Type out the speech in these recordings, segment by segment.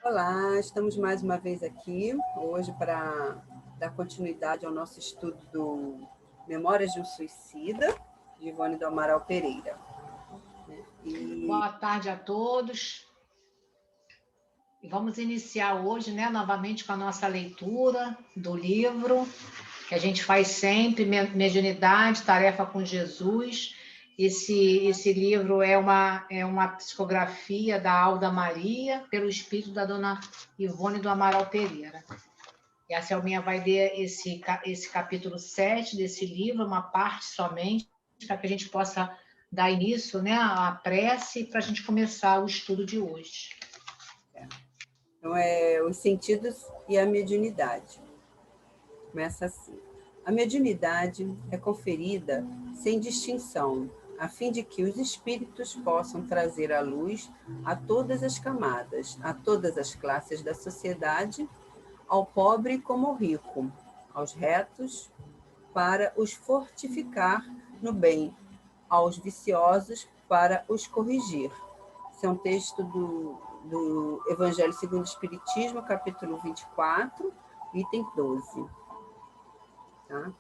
Olá, estamos mais uma vez aqui, hoje para dar continuidade ao nosso estudo do Memórias de um Suicida, de Ivone do Amaral Pereira. Boa tarde a todos. E vamos iniciar hoje, novamente com a nossa leitura do livro, que a gente faz sempre, Mediunidade, Tarefa com Jesus. Esse livro é uma psicografia da Alda Maria, pelo espírito da dona Ivone do Amaral Pereira. E a Selminha vai ler esse capítulo 7 desse livro, uma parte somente, para que a gente possa dar início à prece para a gente começar o estudo de hoje. Então, os sentidos e a mediunidade. Começa assim. A mediunidade é conferida sem distinção, a fim de que os espíritos possam trazer à luz a todas as camadas, a todas as classes da sociedade, ao pobre como ao rico, aos retos, para os fortificar no bem, aos viciosos, para os corrigir. Esse é um texto do Evangelho segundo o Espiritismo, capítulo 24, item 12. Tá?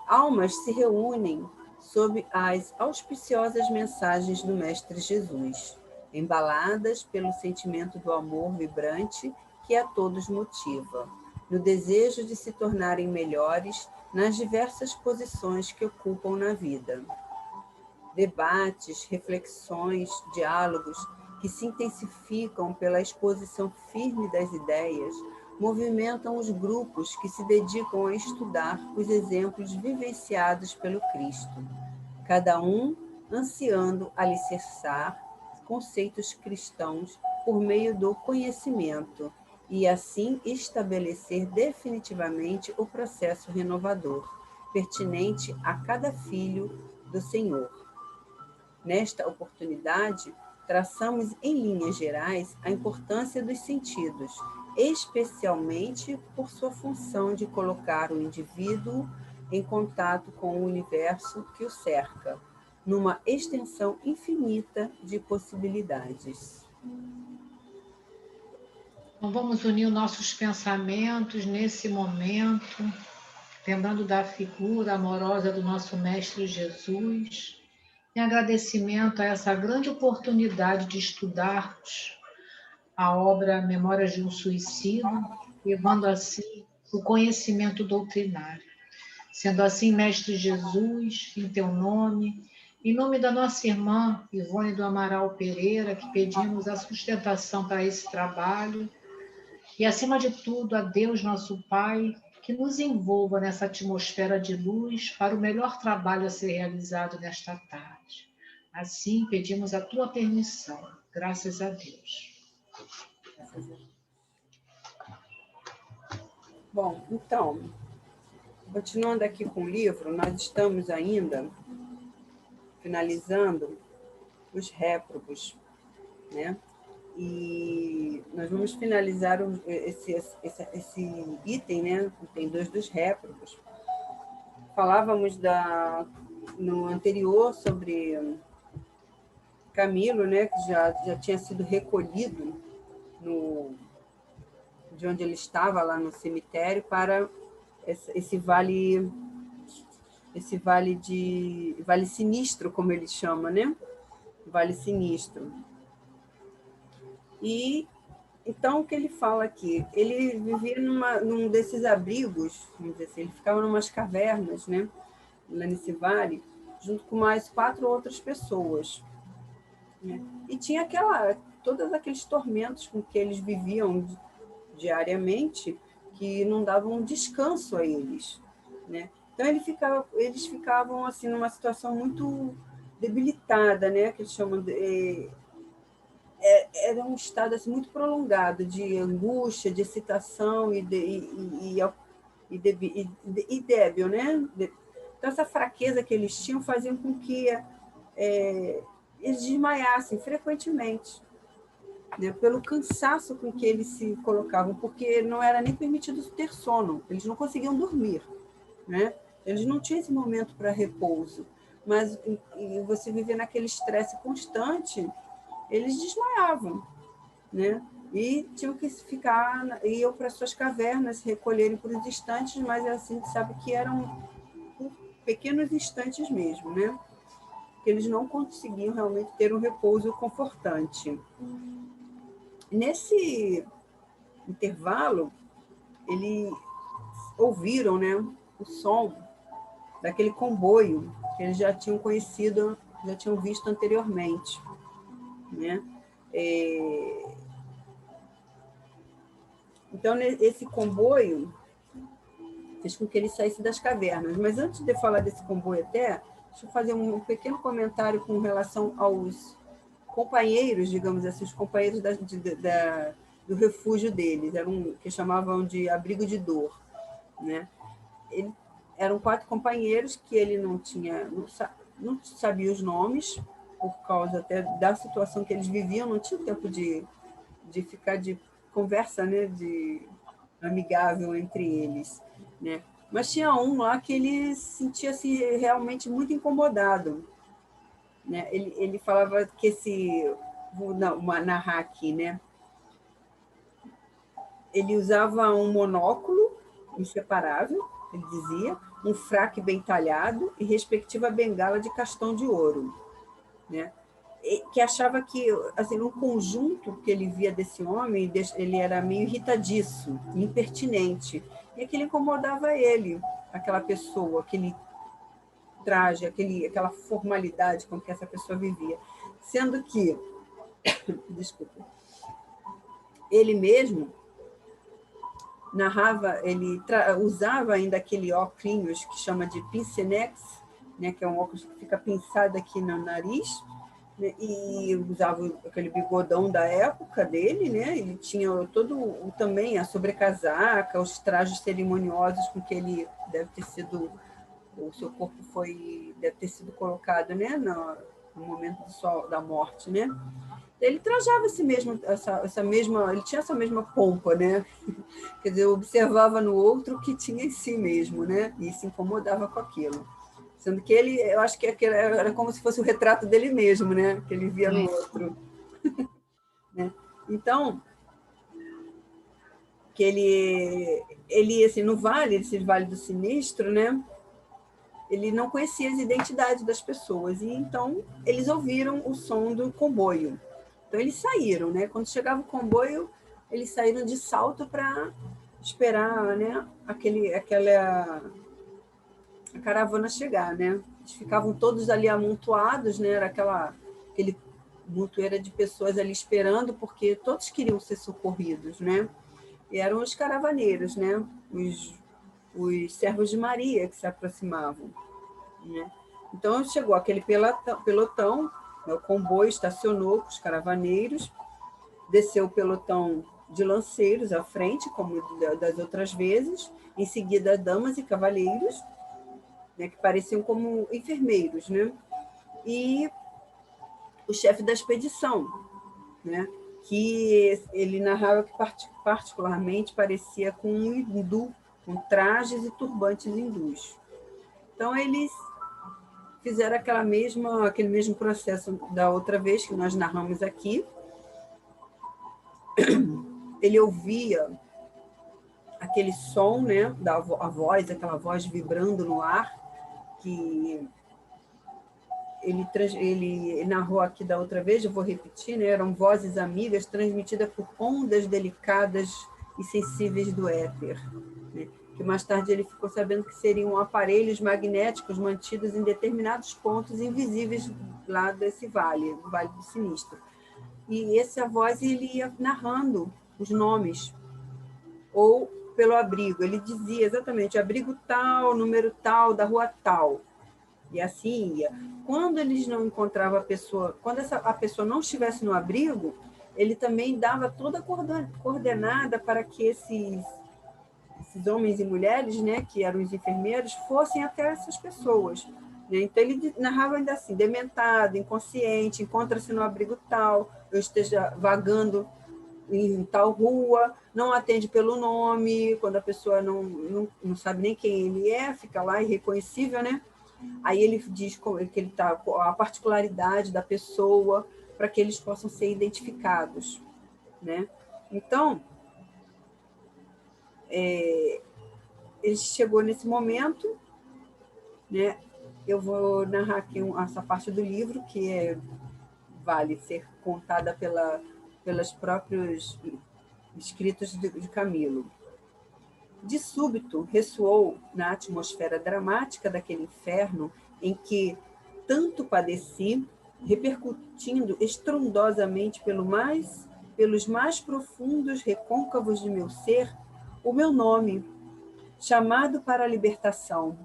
Almas se reúnem sob as auspiciosas mensagens do Mestre Jesus, embaladas pelo sentimento do amor vibrante que a todos motiva, no desejo de se tornarem melhores nas diversas posições que ocupam na vida. Debates, reflexões, diálogos que se intensificam pela exposição firme das ideias movimentam os grupos que se dedicam a estudar os exemplos vivenciados pelo Cristo, cada um ansiando alicerçar conceitos cristãos por meio do conhecimento e assim estabelecer definitivamente o processo renovador, pertinente a cada filho do Senhor. Nesta oportunidade, traçamos em linhas gerais a importância dos sentidos, especialmente por sua função de colocar o indivíduo em contato com o universo que o cerca, numa extensão infinita de possibilidades. Então, vamos unir nossos pensamentos nesse momento, lembrando da figura amorosa do nosso Mestre Jesus, em agradecimento a essa grande oportunidade de estudarmos a obra Memórias de um Suicida, levando assim o conhecimento doutrinário. Sendo assim, Mestre Jesus, em teu nome, em nome da nossa irmã Ivone do Amaral Pereira, que pedimos a sustentação para esse trabalho, e acima de tudo a Deus nosso Pai, que nos envolva nessa atmosfera de luz para o melhor trabalho a ser realizado nesta tarde. Assim, pedimos a tua permissão. Graças a Deus. Bom, então, continuando aqui com o livro, nós estamos ainda finalizando os réprobos, né? E nós vamos finalizar esse item, né? Item 2 dos réprobos. Falávamos no anterior sobre Camilo, né? Que já tinha sido recolhido de onde ele estava, lá no cemitério, para esse vale sinistro, como ele chama, né? Vale sinistro. E então o que ele fala aqui? Ele vivia num desses abrigos, vamos dizer assim, ele ficava em umas cavernas, né? Lá nesse vale, junto com mais 4 outras pessoas, né? E tinha todos aqueles tormentos com que eles viviam diariamente, que não davam descanso a eles, né? Então eles ficavam assim numa situação muito debilitada, né? Que eles chamam era um estado assim, muito prolongado de angústia, de excitação e débil, né? Então essa fraqueza que eles tinham fazia com que eles desmaiassem frequentemente, né, pelo cansaço com que eles se colocavam, porque não era nem permitido ter sono, eles não conseguiam dormir, né? Eles não tinham esse momento para repouso, mas e você viver naquele estresse constante, eles desmaiavam, né? E tinham que ficar, iam para suas cavernas, se recolherem por uns instantes, mas assim, sabe que eram por pequenos instantes mesmo, né? Que eles não conseguiam realmente ter um repouso confortante. Nesse intervalo, eles ouviram, né, o som daquele comboio que eles já tinham conhecido, já tinham visto anteriormente, né? Então, esse comboio fez com que ele saísse das cavernas. Mas antes de falar desse comboio até, deixa eu fazer um pequeno comentário com relação aos companheiros, digamos assim, os companheiros do refúgio deles, eram que chamavam de abrigo de dor, né? Eram 4 companheiros que ele não sabia os nomes, por causa até da situação que eles viviam, não tinha tempo de ficar de conversa, né, de amigável entre eles, né? Mas tinha um lá que ele sentia-se realmente muito incomodado, né? Ele falava que vou narrar aqui, né? Ele usava um monóculo inseparável, ele dizia, um fraque bem talhado e respectiva bengala de castão de ouro, né? Que achava que, assim, no conjunto que ele via desse homem, ele era meio irritadiço, impertinente, e aquilo incomodava ele, aquela pessoa, aquele traje, aquela formalidade com que essa pessoa vivia. Sendo que, desculpa, ele mesmo narrava, ele usava ainda aquele óculos que chama de pincenex, né, que é um óculos que fica pinçado aqui no nariz, né, e usava aquele bigodão da época dele, né? Ele tinha também a sobrecasaca, os trajes cerimoniosos com que ele deve ter sido, o seu corpo deve ter sido colocado, né, no momento da morte, né? Ele trajava essa mesma, ele tinha essa mesma pompa, né? Quer dizer, observava no outro o que tinha em si mesmo, né? E se incomodava com aquilo. Sendo que eu acho que era como se fosse o retrato dele mesmo, né? Que ele via no outro. Né? Então, que ele assim, no esse Vale do Sinistro, né? Ele não conhecia as identidades das pessoas. E então, eles ouviram o som do comboio. Então, eles saíram, né? Quando chegava o comboio, eles saíram de salto para esperar, né? Aquela a caravana chegar, né? Eles ficavam todos ali amontoados, né? Era aquele montoeira de pessoas ali esperando, porque todos queriam ser socorridos, né? E eram os caravaneiros, né? Os servos de Maria que se aproximavam, né? Então chegou aquele pelotão, né? O comboio estacionou com os caravaneiros, desceu o pelotão de lanceiros à frente, como das outras vezes, em seguida damas e cavalheiros, né, que pareciam como enfermeiros, né? E o chefe da expedição, né, que ele narrava que particularmente parecia com um hindu, com trajes e turbantes hindus. Então, eles fizeram aquele mesmo processo da outra vez que nós narramos aqui. Ele ouvia aquele som, né, aquela voz vibrando no ar, que ele narrou aqui da outra vez, eu vou repetir, né? Eram vozes amigas transmitidas por ondas delicadas e sensíveis do éter, né? Que mais tarde ele ficou sabendo que seriam aparelhos magnéticos mantidos em determinados pontos invisíveis lá desse vale, do Vale do Sinistro. E essa voz ele ia narrando os nomes, ou pelo abrigo, ele dizia exatamente abrigo tal, número tal, da rua tal. E assim ia. Quando eles não encontravam a pessoa, quando a pessoa não estivesse no abrigo, ele também dava toda a coordenada para que esses homens e mulheres, né, que eram os enfermeiros, fossem até essas pessoas. Né? Então, ele narrava ainda assim, dementado, inconsciente, encontra-se no abrigo tal, eu esteja vagando em tal rua, não atende pelo nome, quando a pessoa não sabe nem quem ele é, fica lá irreconhecível, né? Aí ele diz que ele tá a particularidade da pessoa para que eles possam ser identificados, né? Então, ele chegou nesse momento, né? Eu vou narrar aqui essa parte do livro, que vale ser contada pelos próprios escritos de Camilo. De súbito, ressoou na atmosfera dramática daquele inferno em que tanto padeci, repercutindo estrondosamente pelos mais profundos recôncavos de meu ser, o meu nome, chamado para a libertação.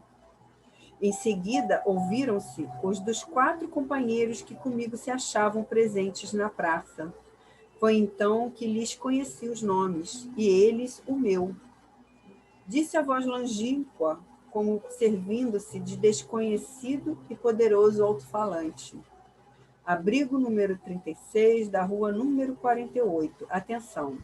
Em seguida, ouviram-se os dos 4 companheiros que comigo se achavam presentes na praça. Foi então que lhes conheci os nomes, e eles o meu. Disse a voz longínqua, como servindo-se de desconhecido e poderoso alto-falante. Abrigo número 36, da rua número 48. Atenção,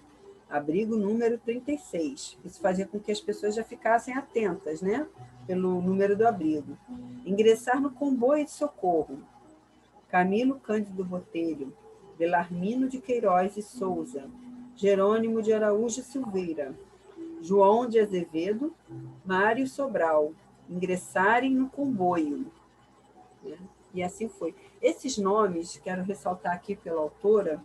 abrigo número 36. Isso fazia com que as pessoas já ficassem atentas, né? Pelo número do abrigo. Ingressar no comboio de socorro. Camilo Cândido Botelho, Belarmino de Queiroz e Souza, Jerônimo de Araújo Silveira, João de Azevedo, Mário Sobral, ingressarem no comboio. Né? E assim foi. Esses nomes, quero ressaltar aqui pela autora,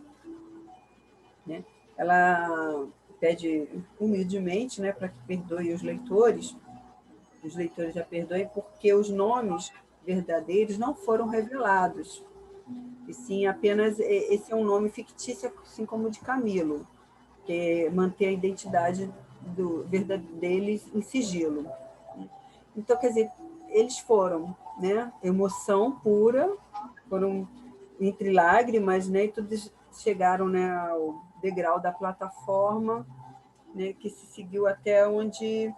né? Ela pede humildemente, né, para que perdoe os leitores já perdoem, porque os nomes verdadeiros não foram revelados, e sim apenas esse é um nome fictício, assim como o de Camilo, que mantém a identidade deles em sigilo. Então, quer dizer, eles foram, né, emoção pura, foram entre lágrimas, né, e todos chegaram, né, ao degrau da plataforma, né, que se seguiu até onde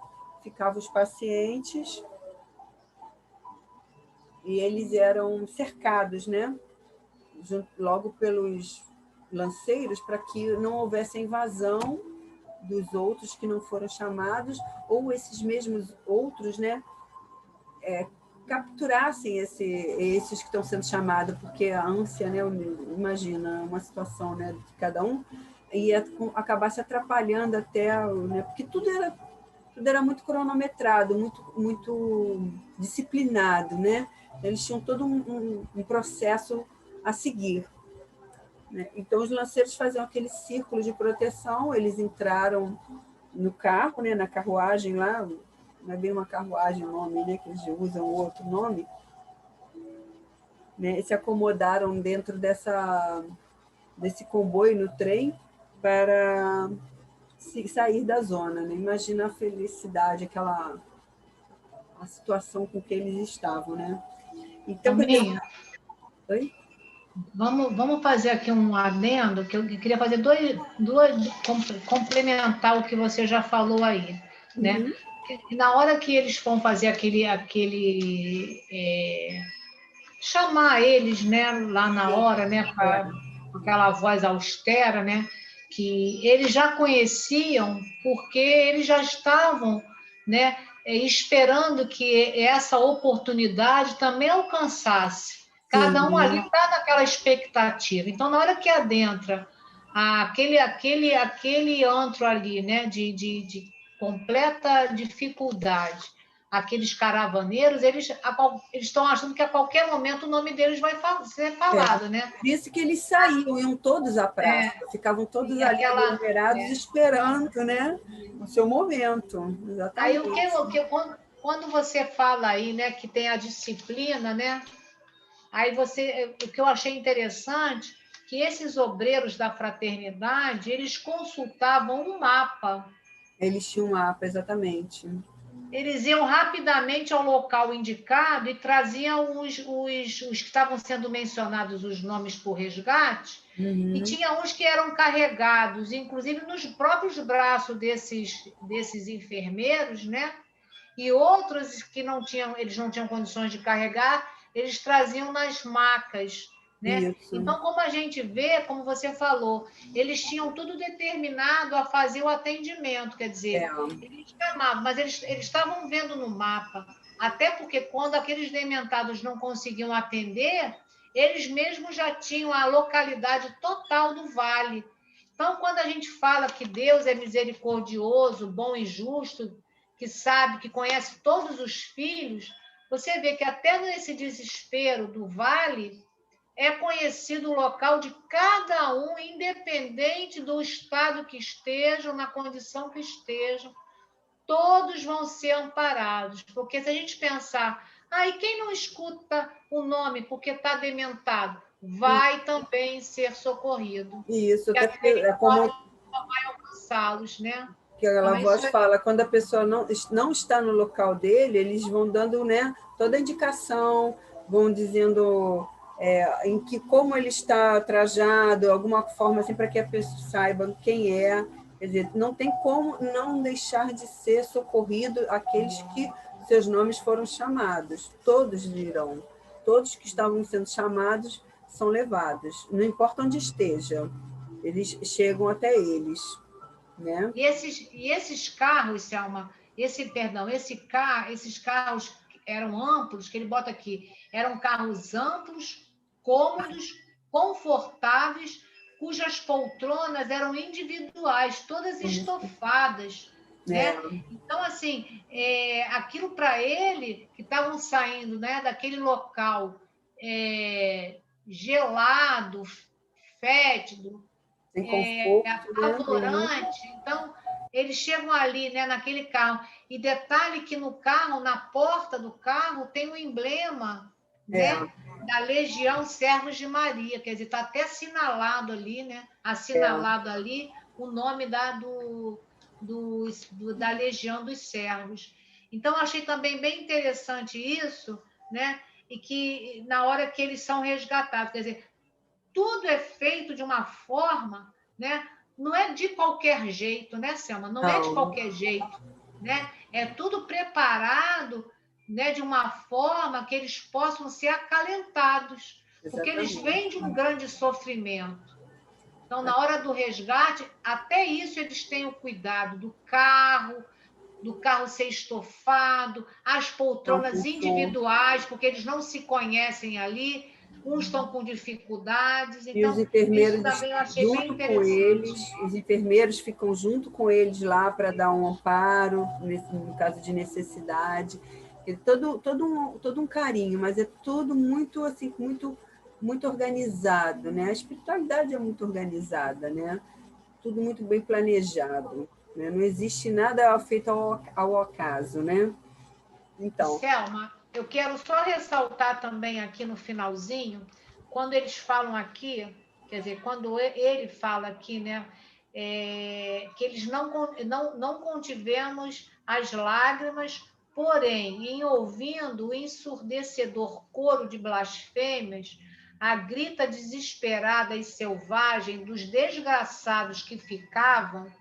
ficavam os pacientes, e eles eram cercados, né, logo pelos lanceiros, para que não houvesse invasão dos outros que não foram chamados, ou esses mesmos outros, né, capturassem esses que estão sendo chamados, porque a ânsia, né, imagina uma situação, né, de cada um, ia acabar se atrapalhando até, né, porque tudo era muito cronometrado, muito disciplinado, né? Eles tinham todo um processo a seguir. Né? Então, os lanceiros faziam aquele círculo de proteção, eles entraram no carro, né, na carruagem lá, não é bem uma carruagem o nome, né, que eles usam outro nome, né, se acomodaram dentro desse comboio no trem para sair da zona. Né? Imagina a felicidade, a situação com que eles estavam. Né? Então, oi? Vamos fazer aqui um adendo, que eu queria fazer complementar o que você já falou aí, né? Uhum. Na hora que eles vão fazer chamar eles, né, lá na hora, né, com aquela voz austera, né, que eles já conheciam, porque eles já estavam, né, esperando que essa oportunidade também alcançasse. Cada um ali está naquela expectativa. Então, na hora que adentra aquele antro ali, né, de completa dificuldade, aqueles caravaneiros, eles estão achando que a qualquer momento o nome deles vai ser falado, né? Por isso que eles saíam, iam todos à praça, ficavam todos ali aglomerados, esperando, né, o seu momento. Exatamente. Aí quando você fala aí, né, que tem a disciplina, né? Aí o que eu achei interessante, que esses obreiros da fraternidade, eles consultavam um mapa. Eles tinham um mapa, exatamente. Eles iam rapidamente ao local indicado e traziam os que estavam sendo mencionados, os nomes por resgate, e tinha uns que eram carregados, inclusive nos próprios braços desses enfermeiros, né? E outros que eles não tinham condições de carregar, eles traziam nas macas. Né? Então, como a gente vê, como você falou, eles tinham tudo determinado a fazer o atendimento, quer dizer, eles chamavam, mas eles estavam vendo no mapa, até porque quando aqueles dementados não conseguiam atender, eles mesmos já tinham a localidade total do vale. Então, quando a gente fala que Deus é misericordioso, bom e justo, que sabe, que conhece todos os filhos, você vê que até nesse desespero do vale, é conhecido o local de cada um, independente do estado que estejam, na condição que estejam, todos vão ser amparados. Porque se a gente pensar, e quem não escuta o nome porque está dementado, vai também ser socorrido. Isso, E até porque aquele é como vai alcançá-los, né? que aquela Então, voz fala, quando a pessoa não está no local dele, eles vão dando, né, toda a indicação, vão dizendo em que como ele está trajado, alguma forma assim para que a pessoa saiba quem é. Quer dizer, não tem como não deixar de ser socorrido aqueles que seus nomes foram chamados. Todos virão, todos que estavam sendo chamados são levados, não importa onde esteja, eles chegam até eles. Né? E esses carros, Selma, esses carros eram amplos, que ele bota aqui, eram carros amplos, cômodos, confortáveis, cujas poltronas eram individuais, todas estofadas, né? Então, assim, aquilo para ele, que estavam saindo, né, daquele local gelado, fétido, sem conforto, apavorante. Então, eles chegam ali, né, naquele carro. E detalhe que no carro, na porta do carro, tem um emblema, né, da Legião Servos de Maria. Quer dizer, está até assinalado ali, né? Assinalado ali o nome da Legião dos Servos. Então, achei também bem interessante isso, né? E que na hora que eles são resgatados, quer dizer, tudo é feito de uma forma, né? Não é de qualquer jeito, né, Selma? Não é de qualquer jeito, né? É tudo preparado, né, de uma forma que eles possam ser acalentados, porque eles vêm de um grande sofrimento. Então, na hora do resgate, até isso eles têm o cuidado do carro ser estofado, as poltronas individuais, porque eles não se conhecem ali, uns estão com dificuldades, e os então isso enfermeiros também eu achei bem junto com interessante. eles, os enfermeiros ficam junto com eles lá para dar um amparo, no caso de necessidade, todo um carinho, mas é tudo muito assim, muito organizado, né? A espiritualidade é muito organizada, né? Tudo muito bem planejado, né? Não existe nada feito ao acaso, né? Então, Selma, eu quero só ressaltar também aqui no finalzinho, quando eles falam aqui, quer dizer, quando ele fala aqui, né, que eles não contivemos as lágrimas, porém, em ouvindo o ensurdecedor coro de blasfêmias, a grita desesperada e selvagem dos desgraçados que ficavam,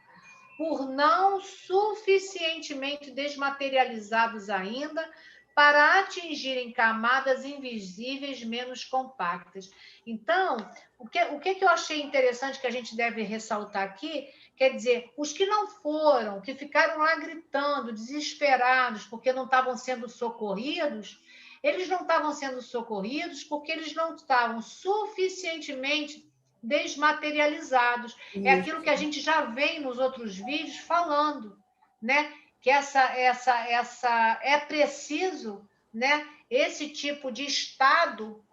por não suficientemente desmaterializados ainda para atingirem camadas invisíveis menos compactas. Então, o que eu achei interessante que a gente deve ressaltar aqui, quer dizer, os que não foram, que ficaram lá gritando, desesperados, porque não estavam sendo socorridos, eles não estavam sendo socorridos porque eles não estavam suficientemente desmaterializados. É aquilo que a gente já vem nos outros vídeos falando, né? Que é preciso, né? Esse tipo de estado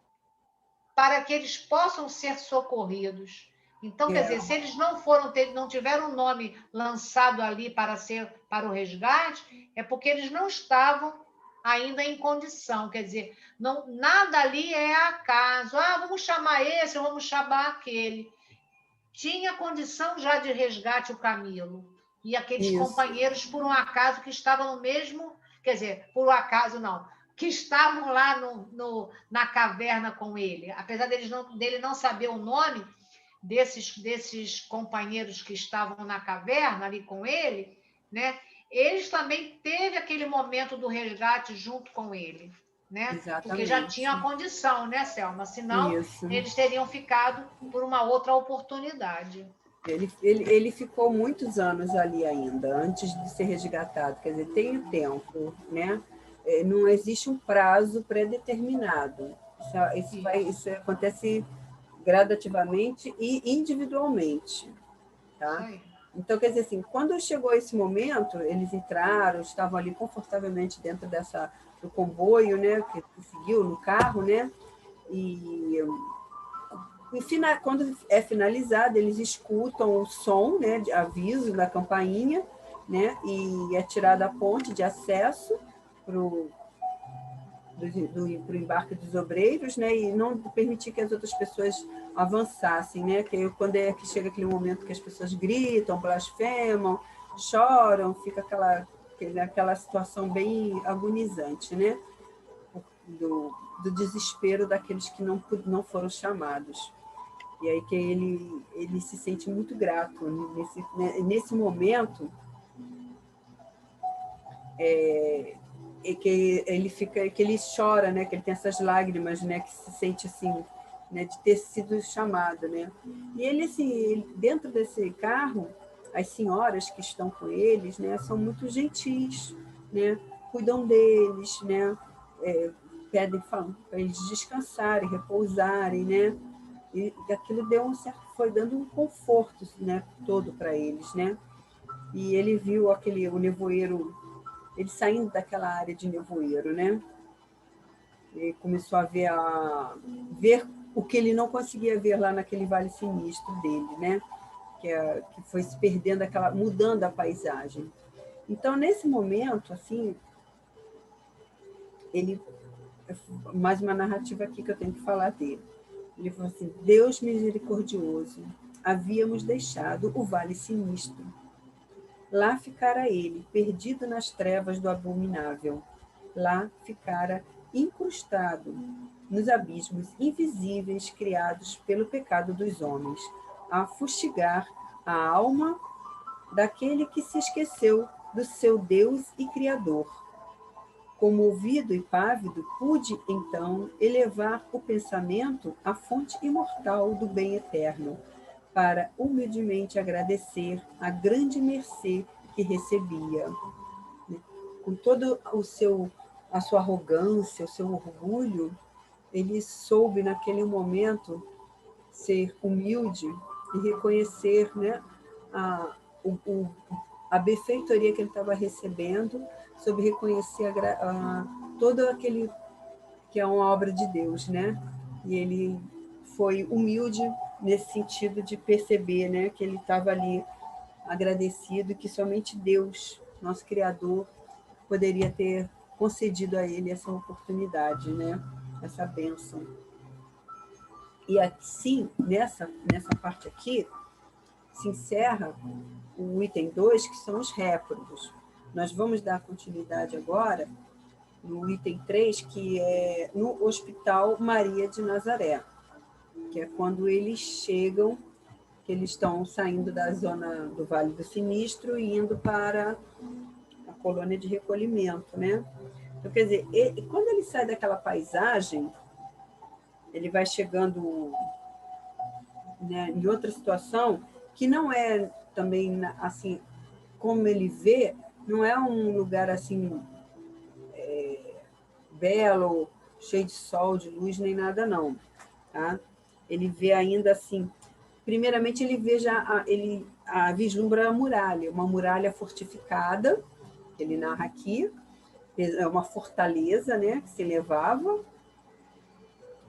para que eles possam ser socorridos. Então, quer dizer, se eles não tiveram o nome lançado ali para o resgate, é porque eles não estavam ainda em condição. Quer dizer, não, nada ali é acaso. Vamos chamar esse, vamos chamar aquele. Tinha condição já de resgate o Camilo. E aqueles companheiros, por um acaso, que estavam no mesmo... Quer dizer, por um acaso não, que estavam lá na caverna com ele. Apesar dele não saber o nome desses companheiros que estavam na caverna ali com ele, né? Eles também teve aquele momento do resgate junto com ele, né? Porque já tinha a condição, né, Selma? Senão, eles teriam ficado por uma outra oportunidade. Ele ficou muitos anos ali ainda, antes de ser resgatado. Quer dizer, tem o tempo, né? Não existe um prazo pré-determinado. Isso acontece gradativamente e individualmente. tá? Então, quer dizer assim, quando chegou esse momento, eles entraram, estavam ali confortavelmente dentro do comboio, né, que seguiu no carro, né, e quando é finalizado, eles escutam o som, né, de aviso da campainha, né, e é tirada a ponte de acesso para o embarque dos obreiros, né, e não permitir que as outras pessoas avançassem, né, que quando é que chega aquele momento que as pessoas gritam, blasfemam, choram, fica aquela situação bem agonizante, né, do desespero daqueles que não foram chamados. E aí que ele se sente muito grato nesse momento, que ele chora, né, que ele tem essas lágrimas, né, que se sente assim, né, de ter sido chamado, né. E ele assim, dentro desse carro, as senhoras que estão com eles, né, são muito gentis, né, cuidam deles, né, pedem para eles descansarem, repousarem, né. E aquilo foi dando um conforto, né, todo para eles, né. E ele viu o nevoeiro, ele saindo daquela área de nevoeiro, né? E começou a ver o que ele não conseguia ver lá naquele vale sinistro dele, né? Que foi se perdendo, mudando a paisagem. Então, nesse momento, assim, mais uma narrativa aqui que eu tenho que falar dele. Ele falou assim: Deus misericordioso, havíamos deixado o vale sinistro. Lá ficara ele, perdido nas trevas do abominável. Lá ficara incrustado nos abismos invisíveis criados pelo pecado dos homens, a fustigar a alma daquele que se esqueceu do seu Deus e Criador. Comovido e pávido, pude, então, elevar o pensamento à fonte imortal do bem eterno, para humildemente agradecer a grande mercê que recebia. Com todo a sua arrogância, o seu orgulho, ele soube, naquele momento, ser humilde e reconhecer, né, a, a benfeitoria que ele estava recebendo, soube reconhecer todo aquele que é uma obra de Deus, né? E ele foi humilde nesse sentido de perceber, né, que ele estava ali agradecido, que somente Deus, nosso Criador, poderia ter concedido a ele essa oportunidade, né? Essa bênção. E assim, nessa parte aqui, se encerra o item 2, que são os réprobos. Nós vamos dar continuidade agora no item 3, que é no Hospital Maria de Nazaré, que é quando eles chegam, que eles estão saindo da zona do Vale do Sinistro e indo para a colônia de recolhimento, né? Então, quer dizer, quando ele sai daquela paisagem, ele vai chegando, né, em outra situação, que não é também, assim, como ele vê, não é um lugar assim belo, cheio de sol, de luz, nem nada não, tá? Ele vê ainda assim, primeiramente ele vê ele vislumbra a muralha, uma muralha fortificada, que ele narra aqui, é uma fortaleza, né, que se elevava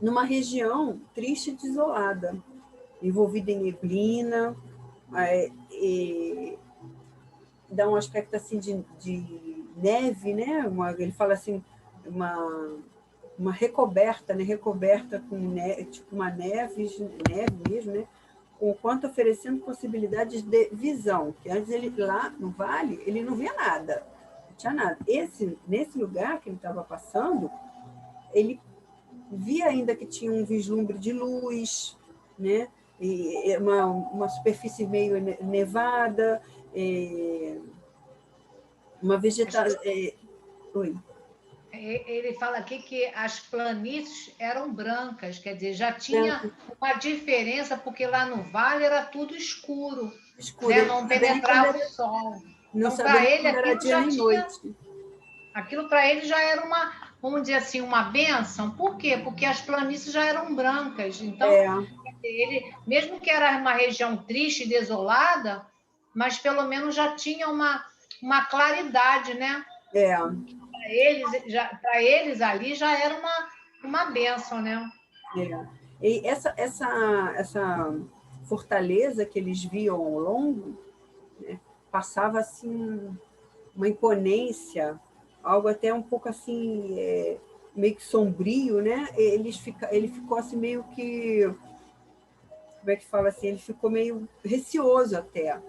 numa região triste e desolada, envolvida em neblina, dá um aspecto assim de neve, né? Ele fala assim, uma recoberta, né? Recoberta com neve, tipo uma neve mesmo, né? Com quanto oferecendo possibilidades de visão, que antes ele lá no vale ele não via nada, não tinha nada. Nesse lugar que ele estava passando, ele via ainda que tinha um vislumbre de luz, né? E uma superfície meio nevada, uma vegetação. Oi. Ele fala aqui que as planícies eram brancas, quer dizer, já tinha uma diferença, porque lá no vale era tudo escuro, né? Não penetrava o sol. Não Então, para ele, era dia nem noite. Aquilo para ele já era vamos dizer assim, uma bênção. Por quê? Porque as planícies já eram brancas. Então, Ele, mesmo que era uma região triste e desolada, mas pelo menos já tinha uma claridade, né? É, Para eles ali já era uma bênção, né? é. E essa fortaleza que eles viam ao longo, né, passava assim uma imponência, algo até um pouco assim, meio que sombrio, né? Ele ficou assim meio que, como é que fala assim, ele ficou meio receoso até,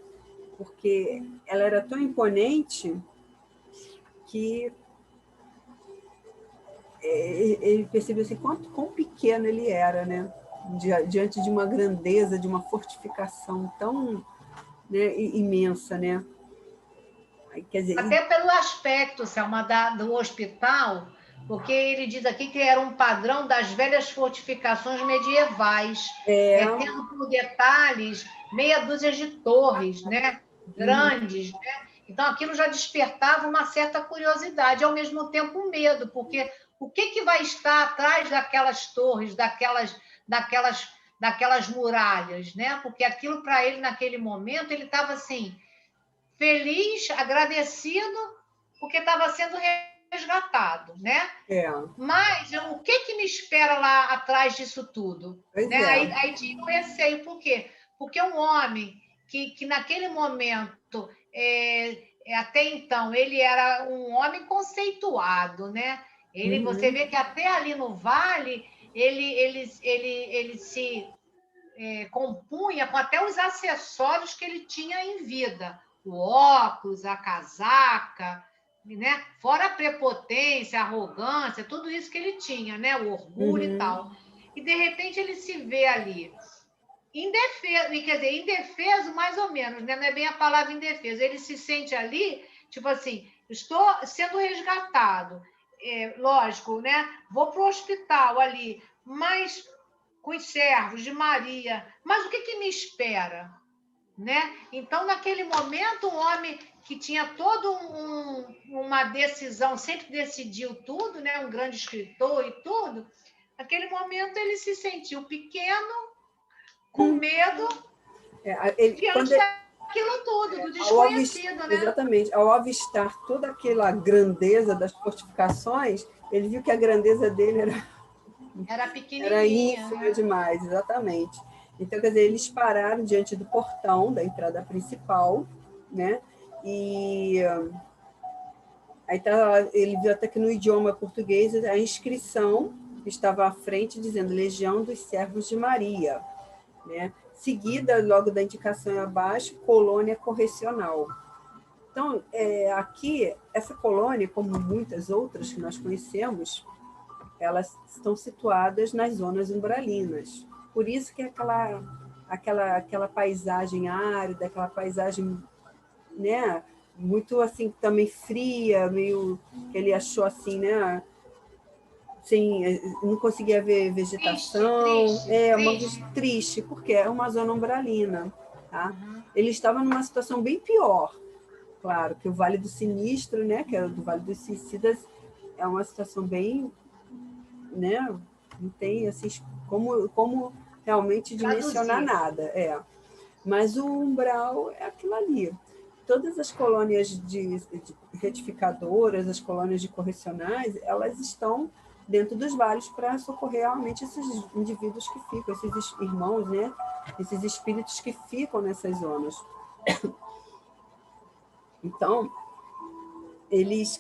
porque ela era tão imponente que ele percebeu assim, quão pequeno ele era, né? Diante de uma grandeza, de uma fortificação tão, né, imensa, né? Quer dizer, Até pelo aspecto, Selma, do hospital, porque ele diz aqui que era um padrão das velhas fortificações medievais, é, tendo por detalhes meia dúzia de torres, né? uhum, Grandes, né? Então aquilo já despertava uma certa curiosidade, ao mesmo tempo um medo, porque o que vai estar atrás daquelas torres, daquelas, daquelas muralhas, né? Porque aquilo para ele naquele momento ele estava assim feliz, agradecido, porque estava sendo resgatado, né? é, Mas o que me espera lá atrás disso tudo? pois Né? é, Aí tinha o receio, por quê? Porque um homem que naquele momento, até então, ele era um homem conceituado, né? Você uhum, vê que até ali no vale, ele se compunha com até os acessórios que ele tinha em vida, o óculos, a casaca, né? Fora a prepotência, a arrogância, tudo isso que ele tinha, né? O orgulho e uhum, tal. E de repente ele se vê ali indefeso, quer dizer, indefeso mais ou menos, né? Não é bem a palavra indefeso. Ele se sente ali, tipo assim, estou sendo resgatado. Lógico, né? Vou para o hospital ali, mas com os servos de Maria. Mas o que me espera? Né? Então, naquele momento, um homem que tinha toda uma decisão, sempre decidiu tudo, né? Um grande escritor e tudo, naquele momento ele se sentiu pequeno, com medo, quando diante daquilo tudo, do desconhecido, né? exatamente, ao avistar toda aquela grandeza das fortificações, ele viu que a grandeza dele Era era pequenininha, ínfima né? demais, exatamente. Então, quer dizer, eles pararam diante do portão da entrada principal, né? E aí ele viu até que no idioma português a inscrição estava à frente dizendo Legião dos Servos de Maria, né? Seguida, logo da indicação abaixo, colônia correcional. Então, aqui, essa colônia, como muitas outras que nós conhecemos, elas estão situadas nas zonas umbralinas. Por isso que aquela paisagem árida, aquela paisagem, né, muito assim também fria, meio que ele achou assim, né, sem, não conseguia ver Triste, vegetação, triste, uma triste. triste, porque é uma zona umbralina, tá? Uhum. Ele estava numa situação bem pior, claro, que o Vale do Sinistro, né, que é o do Vale dos Suicidas, é uma situação bem, né, não tem assim como realmente dimensionar Traduzir. nada, Mas o umbral é aquilo ali. Todas as colônias de retificadoras, as colônias de correcionais, elas estão dentro dos vales para socorrer realmente esses indivíduos que ficam, esses irmãos, né? Esses espíritos que ficam nessas zonas. Então,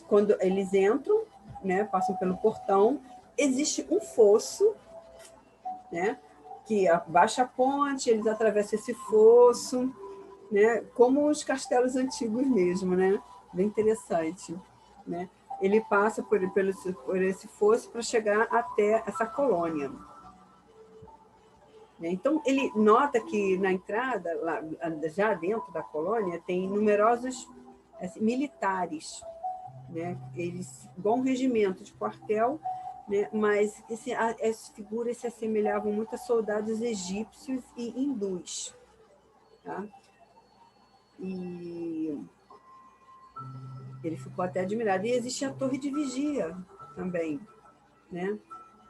quando eles entram, né, passam pelo portão, existe um fosso, né, que abaixa a ponte, eles atravessam esse fosso, né, como os castelos antigos mesmo, né, bem interessante, né. Ele passa por esse fosso para chegar até essa colônia. Né? Então, ele nota que na entrada, lá, já dentro da colônia, tem numerosos assim, militares, né? Eles, igual um regimento de quartel, né? Mas as figuras se assemelhavam muito a soldados egípcios e hindus. Tá? E ele ficou até admirado. E existe a torre de vigia também, né?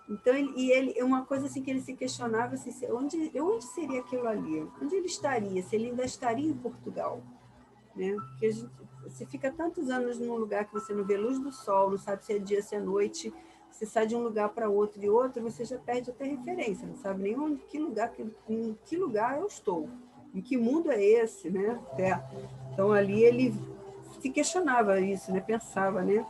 Então, ele uma coisa assim que ele se questionava, assim, onde seria aquilo ali? Onde ele estaria? Se ele ainda estaria em Portugal? Né? Porque você fica tantos anos num lugar que você não vê luz do sol, não sabe se é dia, se é noite, você sai de um lugar para outro e outro, você já perde até referência, não sabe nem em que lugar eu estou, em que mundo é esse, né? Então ali ele se questionava isso, né? Pensava, né?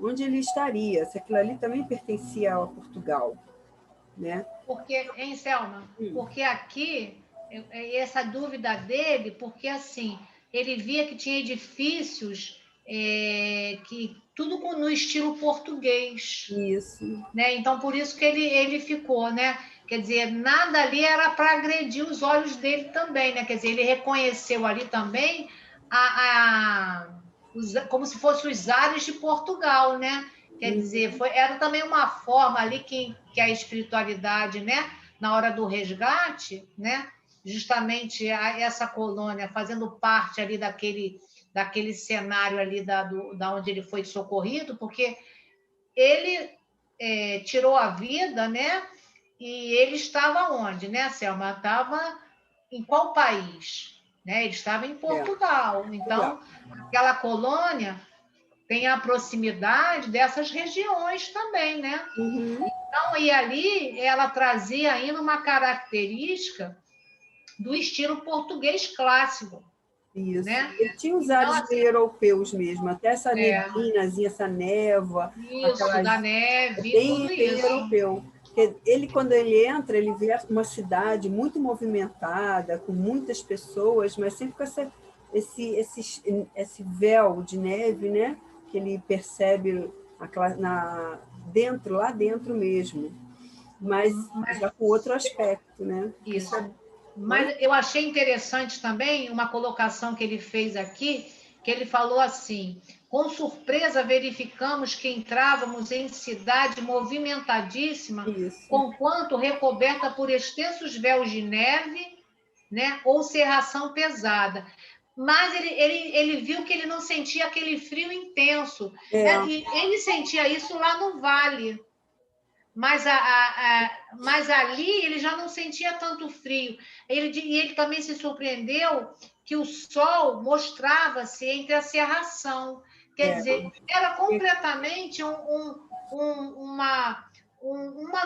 Onde ele estaria, se aquilo ali também pertencia a Portugal, né? Porque, hein, Selma? Porque aqui, essa dúvida dele, porque assim, ele via que tinha edifícios que tudo no estilo português, Isso. né? Então, por isso que ele ficou, né? Quer dizer, nada ali era para agredir os olhos dele também, né? Quer dizer, ele reconheceu ali também como se fossem os ares de Portugal, né? Quer dizer, era também uma forma ali que a espiritualidade, né? Na hora do resgate, né? Justamente essa colônia fazendo parte ali daquele cenário ali da onde ele foi socorrido, porque ele tirou a vida, né? E ele estava onde, né, Selma? Estava em qual país? Né? Ele estava em Portugal. Então, aquela colônia tem a proximidade dessas regiões também, né? Então, e ali ela trazia ainda uma característica do estilo português clássico. Isso. Né? Ele tinha os Então, ares assim, meio europeus mesmo, até essa neblinazinha, essa névoa, isso, da neve, tudo bem isso. europeu. Porque ele, quando ele entra, ele vê uma cidade muito movimentada, com muitas pessoas, mas sempre com esse véu de neve, né? Que ele percebe lá dentro mesmo, mas já com outro aspecto, né? Isso. Oi? Mas eu achei interessante também uma colocação que ele fez aqui, que ele falou assim: com surpresa verificamos que entrávamos em cidade movimentadíssima, Isso. conquanto recoberta por extensos véus de neve, né, ou cerração pesada. Mas ele viu que ele não sentia aquele frio intenso. E ele sentia isso lá no vale. Mas ali ele já não sentia tanto frio. E ele também se surpreendeu que o sol mostrava-se entre a cerração. Quer dizer, era completamente uma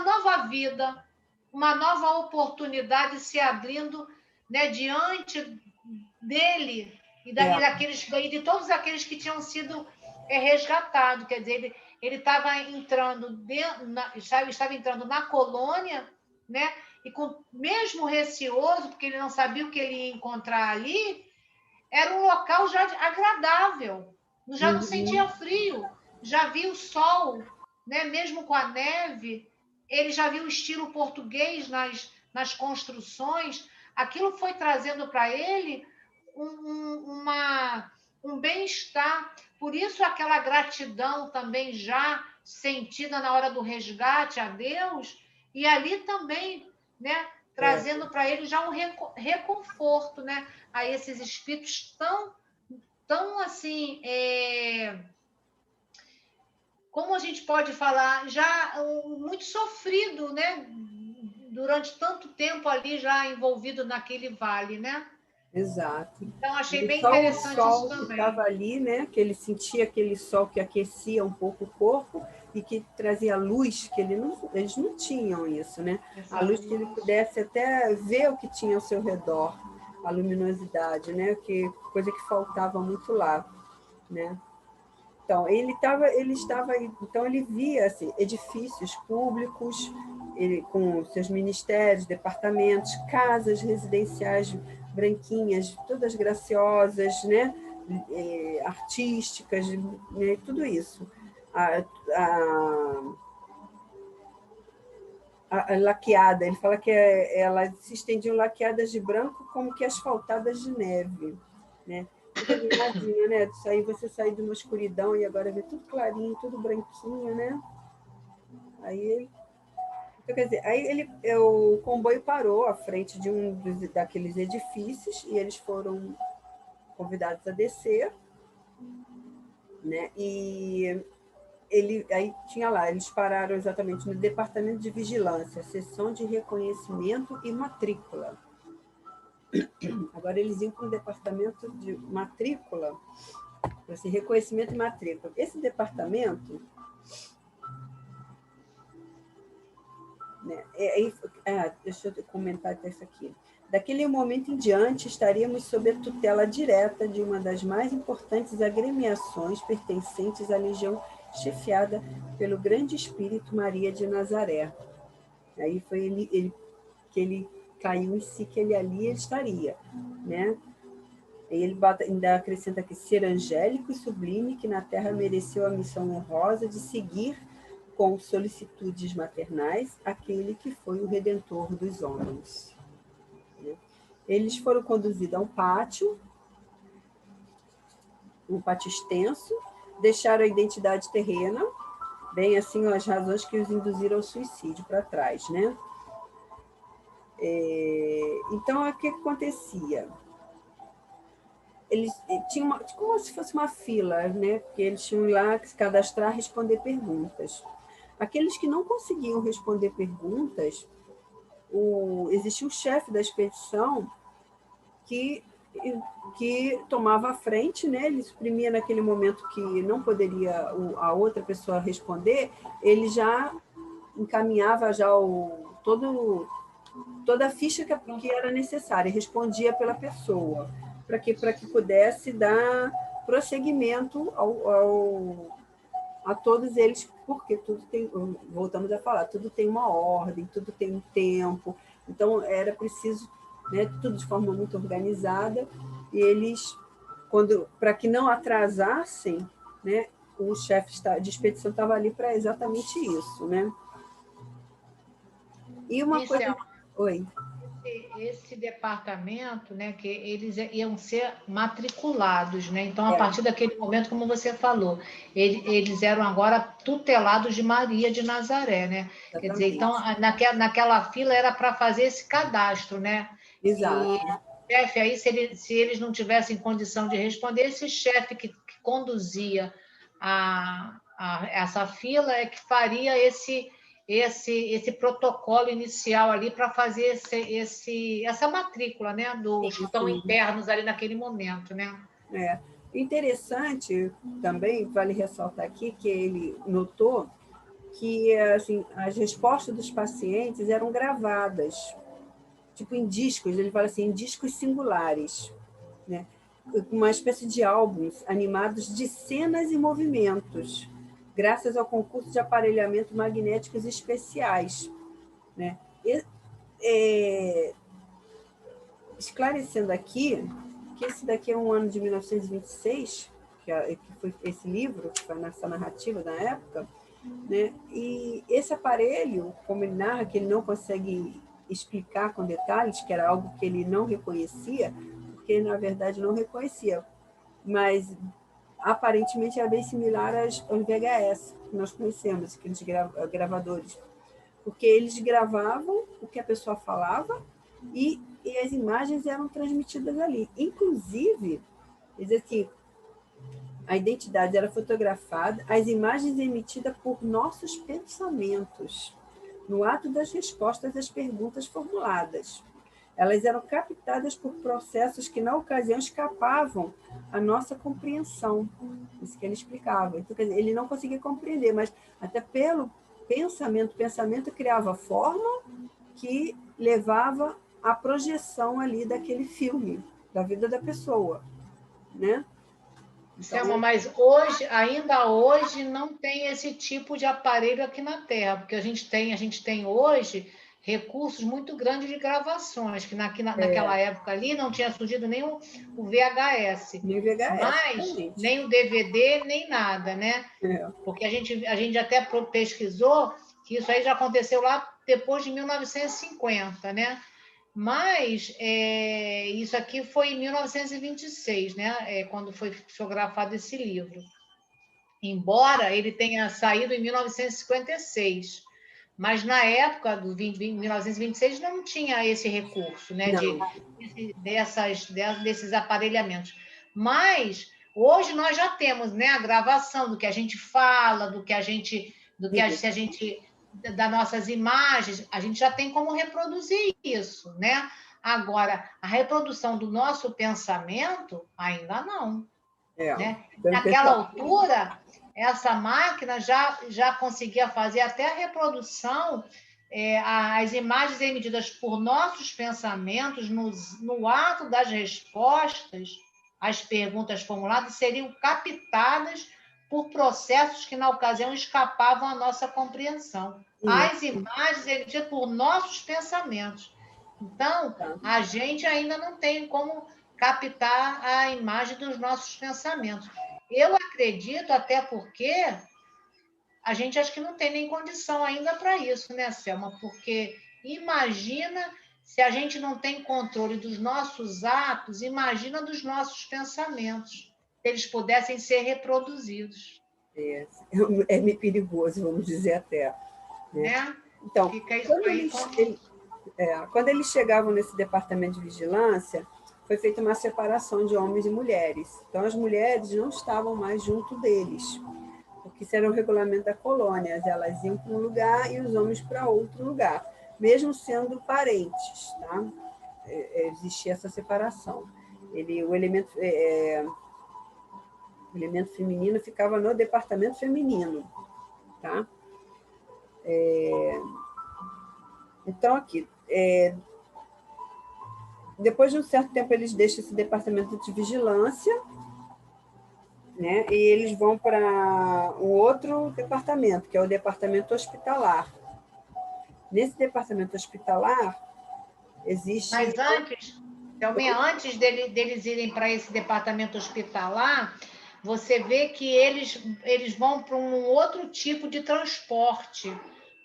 nova vida, uma nova oportunidade se abrindo, né, diante dele e de todos aqueles que tinham sido resgatados. Quer dizer, ele estava entrando estava entrando na colônia, né? E mesmo receoso, porque ele não sabia o que ele ia encontrar ali, era um local já agradável, já não sentia frio, já via o sol, né? Mesmo com a neve, ele já viu o estilo português nas construções. Aquilo foi trazendo para ele um bem-estar. Por isso, aquela gratidão também já sentida na hora do resgate a Deus, e ali também, né, trazendo para ele já um reconforto, né, a esses espíritos tão assim, como a gente pode falar, já muito sofrido, né, durante tanto tempo ali já envolvido naquele vale, né? Exato. Então, achei E bem só o interessante isso sol que estava também. ali, né? Que ele sentia aquele sol que aquecia um pouco o corpo e que trazia luz, que eles não tinham isso, né? A luz que ele Exatamente. pudesse até ver o que tinha ao seu redor, a luminosidade, né? Coisa que faltava muito lá, né? Então, então ele via assim, edifícios públicos, com seus ministérios, departamentos, casas residenciais branquinhas, todas graciosas, né? Artísticas, né? Tudo isso. A, a laqueada, ele fala que elas se estendiam laqueadas de branco como que asfaltadas de neve, né? Fica imaginando, né? Você sair de uma escuridão e agora ver tudo clarinho, tudo branquinho, né? Então, quer dizer, o comboio parou à frente de daqueles edifícios e eles foram convidados a descer, né? E aí tinha lá, eles pararam exatamente no Departamento de Vigilância, Seção de Reconhecimento e Matrícula. Agora eles iam para o Departamento de Matrícula, assim, reconhecimento e matrícula. Esse departamento, né, deixa eu comentar até isso aqui. Daquele momento em diante, estaríamos sob a tutela direta de uma das mais importantes agremiações pertencentes à legião chefiada pelo grande espírito Maria de Nazaré. Aí foi que ele caiu em si, que ele ali estaria, né? Aí ele ainda acrescenta aqui, ser angélico e sublime, que na terra mereceu a missão honrosa de seguir com solicitudes maternais aquele que foi o Redentor dos homens. Eles foram conduzidos a um pátio extenso, deixaram a identidade terrena, bem assim as razões que os induziram ao suicídio para trás, né? Então, o que acontecia? Eles tinham como se fosse uma fila, né? Porque eles tinham lá que se cadastrar, responder perguntas. Aqueles que não conseguiam responder perguntas, existia um chefe da expedição que tomava a frente, né? Ele suprimia naquele momento que não poderia a outra pessoa responder, ele já encaminhava já toda a ficha que era necessária, respondia pela pessoa, para que pudesse dar prosseguimento a todos eles, porque tudo tem, voltamos a falar, tudo tem uma ordem, tudo tem um tempo, então era preciso, né, tudo de forma muito organizada, e eles, para que não atrasassem, né, o chefe de expedição estava ali para exatamente isso, né? E uma coisa... Oi. Esse departamento, né, que eles iam ser matriculados, né? Então, a partir daquele momento, como você falou, eles eram agora tutelados de Maria de Nazaré, né? Exatamente. Quer dizer, então, naquela fila era para fazer esse cadastro, né? Exato. E chefe, aí, se eles não tivessem condição de responder, esse chefe que conduzia essa fila é que faria esse protocolo inicial ali para fazer essa matrícula, né, dos que estão internos ali naquele momento, né? Interessante também, vale ressaltar aqui, que ele notou que assim, as respostas dos pacientes eram gravadas, tipo em discos, ele fala assim, em discos singulares, né? Uma espécie de álbuns animados de cenas e movimentos, graças ao concurso de aparelhamento magnéticos especiais, né? Esclarecendo aqui que esse daqui é um ano de 1926, que foi esse livro, que foi nessa narrativa da época, né? E esse aparelho, como ele narra, que ele não consegue explicar com detalhes, que era algo que ele não reconhecia, porque ele, na verdade, não reconhecia, mas aparentemente é bem similar aos VHS que nós conhecemos, aqueles gravadores, porque eles gravavam o que a pessoa falava e as imagens eram transmitidas ali. Inclusive, diz aqui, a identidade era fotografada, as imagens emitidas por nossos pensamentos, no ato das respostas às perguntas formuladas. Elas eram captadas por processos que, na ocasião, escapavam à nossa compreensão. Isso que ele explicava. Então, quer dizer, ele não conseguia compreender, mas até pelo pensamento, o pensamento criava forma que levava à projeção ali daquele filme, da vida da pessoa, né? Selma, mas hoje, ainda hoje, não tem esse tipo de aparelho aqui na Terra, porque a gente tem hoje recursos muito grandes de gravações, que naquela época ali não tinha surgido nem o VHS, nem VHS, mas nem o DVD, nem nada, né? Porque a gente até pesquisou que isso aí já aconteceu lá depois de 1950, né? Mas isso aqui foi em 1926, né? Quando foi fotografado esse livro. Embora ele tenha saído em 1956. Mas na época do 1926 não tinha esse recurso, né? Desses aparelhamentos. Mas Hoje nós já temos, né, a gravação do que a gente fala, se a gente das nossas imagens, a gente já tem como reproduzir isso, né? Agora, a reprodução do nosso pensamento, ainda não. Né? Naquela altura, essa máquina já conseguia fazer até a reprodução, as imagens emitidas por nossos pensamentos no ato das respostas às perguntas formuladas seriam captadas por processos que, na ocasião, escapavam à nossa compreensão. As imagens emitidas por nossos pensamentos. Então, a gente ainda não tem como captar a imagem dos nossos pensamentos. Eu acredito, até porque a gente acho que não tem nem condição ainda para isso, né, Selma? Porque imagina se a gente não tem controle dos nossos atos, imagina dos nossos pensamentos, se eles pudessem ser reproduzidos. É meio perigoso, vamos dizer até. Né? Então, fica isso aí quando eles chegavam nesse departamento de vigilância, foi feita uma separação de homens e mulheres. Então, as mulheres não estavam mais junto deles, porque isso era o regulamento da colônia. Elas iam para um lugar e os homens para outro lugar, mesmo sendo parentes. Tá? Existia essa separação. O elemento feminino ficava no departamento feminino. Tá? Então, aqui, depois de um certo tempo, eles deixam esse departamento de vigilância, né? E eles vão para um outro departamento, que é o departamento hospitalar. Nesse departamento hospitalar, existe... Mas antes deles irem para esse departamento hospitalar, você vê que eles vão para um outro tipo de transporte,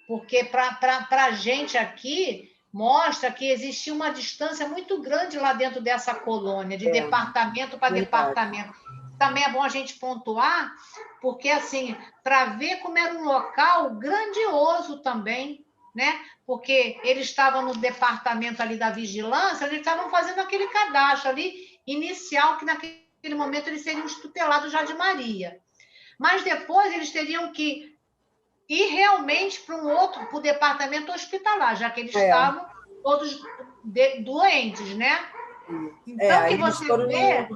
porque para a gente aqui mostra que existia uma distância muito grande lá dentro dessa colônia, de departamento para departamento. Também é bom a gente pontuar, porque assim, para ver como era um local grandioso também, né? Porque eles estavam no departamento ali da vigilância, eles estavam fazendo aquele cadastro ali inicial, que naquele momento eles seriam os tutelados já de Maria. Mas depois eles teriam que ir realmente para o departamento hospitalar, já que eles estavam todos doentes, né? Então, que você vê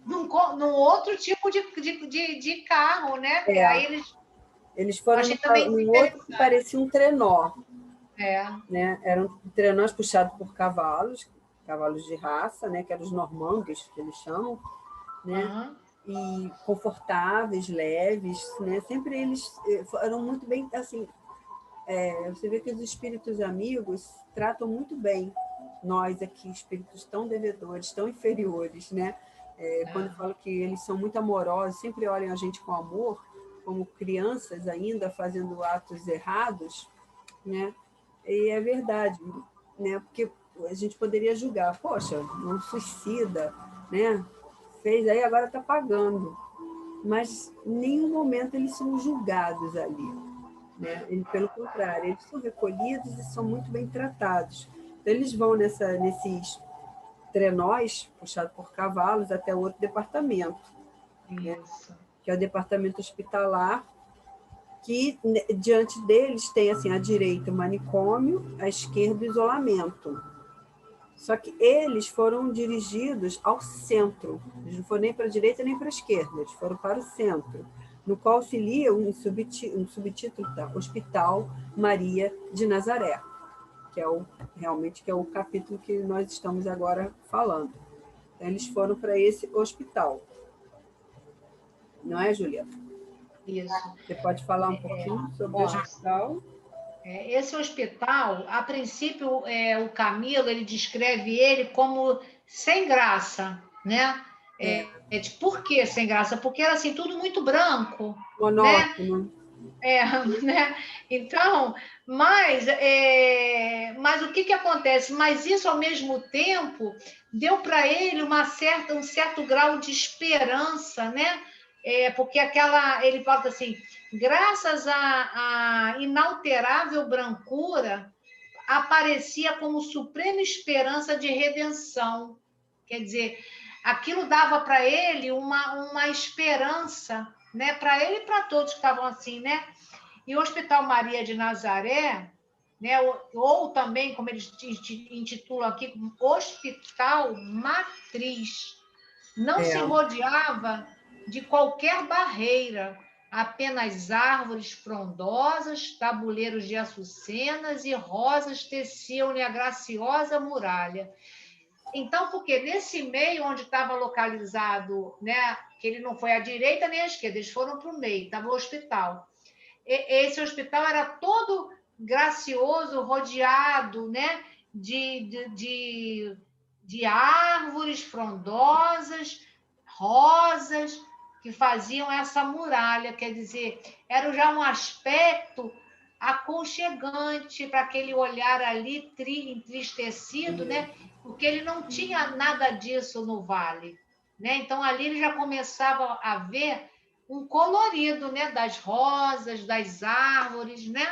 num outro tipo de carro, né? Aí eles foram num outro que parecia um trenó. Né? Eram trenós puxados por cavalos de raça, né? Que eram os normandos, que eles chamam, né? E confortáveis, leves, né? Sempre eles eram muito bem, assim, você vê que os espíritos amigos tratam muito bem nós aqui, espíritos tão devedores, tão inferiores, né? Quando eu falo que eles são muito amorosos, sempre olham a gente com amor, como crianças ainda fazendo atos errados, né? E é verdade, né? Porque a gente poderia julgar, poxa, não suicida, né? Fez aí, agora está pagando. Mas em nenhum momento eles são julgados ali. Né? Pelo contrário, eles são recolhidos e são muito bem tratados. Então, eles vão nesses trenós, puxados por cavalos, até outro departamento, né? Que é o departamento hospitalar, que diante deles tem assim, à direita o manicômio, à esquerda o isolamento. Só que eles foram dirigidos ao centro, eles não foram nem para a direita nem para a esquerda, eles foram para o centro, no qual se lia um subtítulo da Hospital Maria de Nazaré, que é realmente que é o capítulo que nós estamos agora falando. Então, eles foram para esse hospital. Não é, Julieta? Isso. Você pode falar um pouquinho sobre o hospital? Esse hospital, a princípio, o Camilo, ele descreve ele como sem graça, né? Por que sem graça? Porque era assim, tudo muito branco. Monótono. Né? Então, mas o que acontece? Mas isso, ao mesmo tempo, deu para ele um certo grau de esperança, né? Porque ele fala assim, graças à inalterável brancura, aparecia como suprema esperança de redenção. Quer dizer, aquilo dava para ele uma esperança, né? Para ele e para todos que estavam assim, né? E o Hospital Maria de Nazaré, né? Ou também, como eles intitulam aqui, Hospital Matriz, não se rodeava de qualquer barreira, apenas árvores frondosas, tabuleiros de açucenas e rosas teciam-lhe a graciosa muralha. Então, porque nesse meio onde estava localizado, né, que ele não foi à direita nem à esquerda, eles foram para o meio, estava o hospital. Esse hospital era todo gracioso, rodeado, né, de árvores frondosas, rosas, que faziam essa muralha, quer dizer, era já um aspecto aconchegante para aquele olhar ali entristecido, né? Porque ele não tinha nada disso no vale, né? Então ali ele já começava a ver um colorido, né? Das rosas, das árvores, né?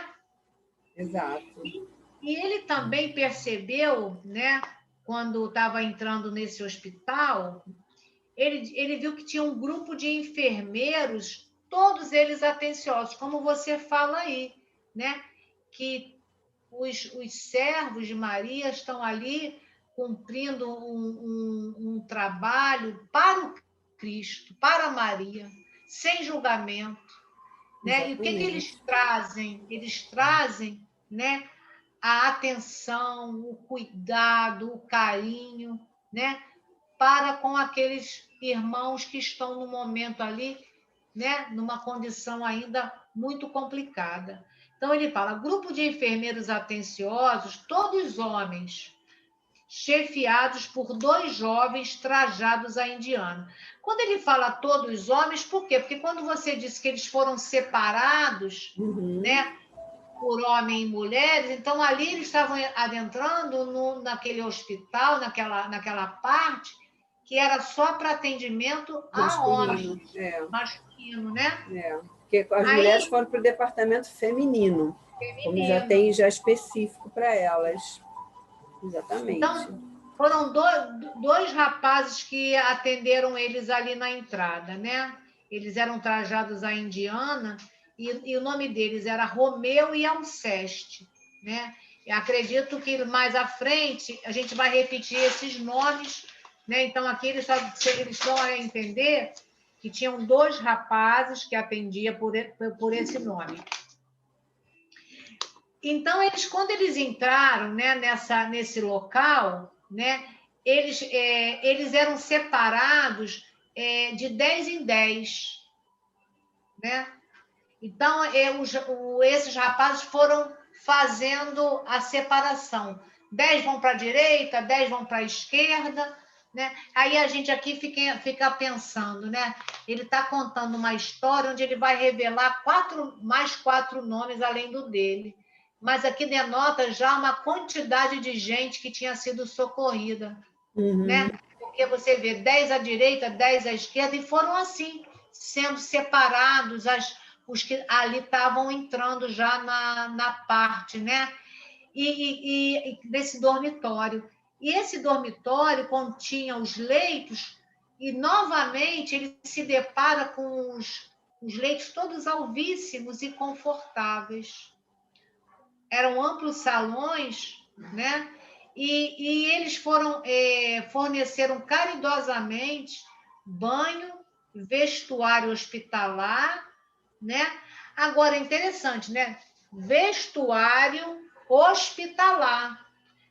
Exato. E ele também percebeu, né? Quando estava entrando nesse hospital, ele viu que tinha um grupo de enfermeiros, todos eles atenciosos, como você fala aí, né? Que os servos de Maria estão ali cumprindo um trabalho para o Cristo, para Maria, sem julgamento, né? E o que eles trazem? Eles trazem, né, a atenção, o cuidado, o carinho, né, para com aqueles irmãos que estão no momento ali, né, numa condição ainda muito complicada. Então ele fala, grupo de enfermeiros atenciosos, todos homens, chefiados por 2 jovens trajados à indiana. Quando ele fala todos homens, por quê? Porque quando você disse que eles foram separados, né, por homens e mulheres, então ali eles estavam adentrando naquele hospital, naquela parte, que era só para atendimento a homens, masculino, né? Porque as mulheres foram para o departamento feminino, como já tem já específico para elas. Exatamente. Então, foram dois rapazes que atenderam eles ali na entrada, né? Eles eram trajados à indiana e o nome deles era Romeu e Alceste, né? Eu acredito que mais à frente a gente vai repetir esses nomes, né? Então, aqui eles estão a entender que tinham 2 rapazes que atendiam por esse nome. Então, quando eles entraram, né, nesse local, né, eles eram separados de 10 em 10. Né? Então, esses rapazes foram fazendo a separação. 10 vão para a direita, 10 vão para a esquerda. Né? Aí a gente aqui fica pensando, né? Ele está contando uma história onde ele vai revelar mais 4 nomes além do dele. Mas aqui denota já uma quantidade de gente que tinha sido socorrida. Né? Porque você vê 10 à direita, 10 à esquerda, e foram assim, sendo separados os que ali estavam entrando já na parte, né? E desse dormitório. E esse dormitório continha os leitos, e novamente ele se depara com os leitos todos alvíssimos e confortáveis. Eram amplos salões, né? E eles forneceram caridosamente banho, vestuário hospitalar, né? Agora, é interessante, né? Vestuário hospitalar.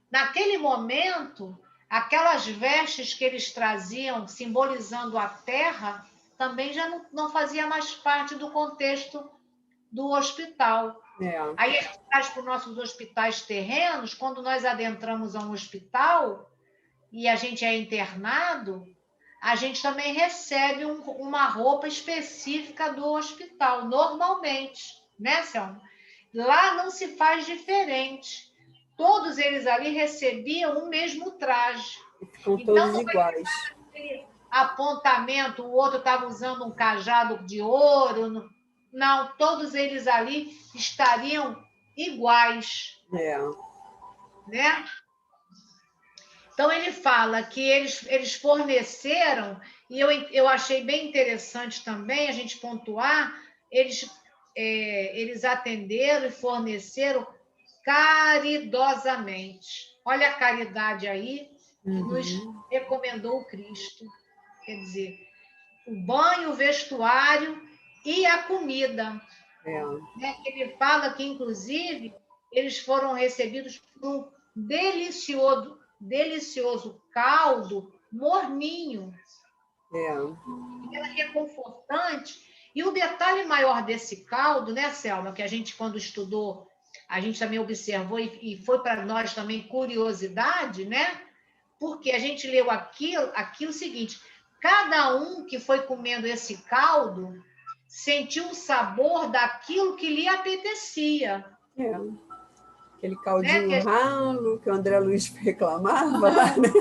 Naquele momento, aquelas vestes que eles traziam, simbolizando a terra, também já não fazia mais parte do contexto do hospital. Aí a gente traz para os nossos hospitais terrenos, quando nós adentramos a um hospital e a gente é internado, a gente também recebe uma roupa específica do hospital, normalmente, né, Selma? Lá não se faz diferente. Todos eles ali recebiam o mesmo traje. Ficam todos iguais. Apontamento, o outro estava usando um cajado de ouro. Não, todos eles ali estariam iguais. Né? Então, ele fala que eles forneceram, e eu achei bem interessante também a gente pontuar, eles atenderam e forneceram caridosamente. Olha a caridade aí que nos recomendou o Cristo. Quer dizer, o banho, o vestuário e a comida. Né? Ele fala que, inclusive, eles foram recebidos por um delicioso caldo morninho. Era reconfortante. E o detalhe maior desse caldo, né, Selma, que a gente, quando estudou, a gente também observou e foi para nós também curiosidade, né? Porque a gente leu aqui o seguinte: cada um que foi comendo esse caldo sentiu o sabor daquilo que lhe apetecia. Aquele caldinho ralo que o André Luiz reclamava lá, né?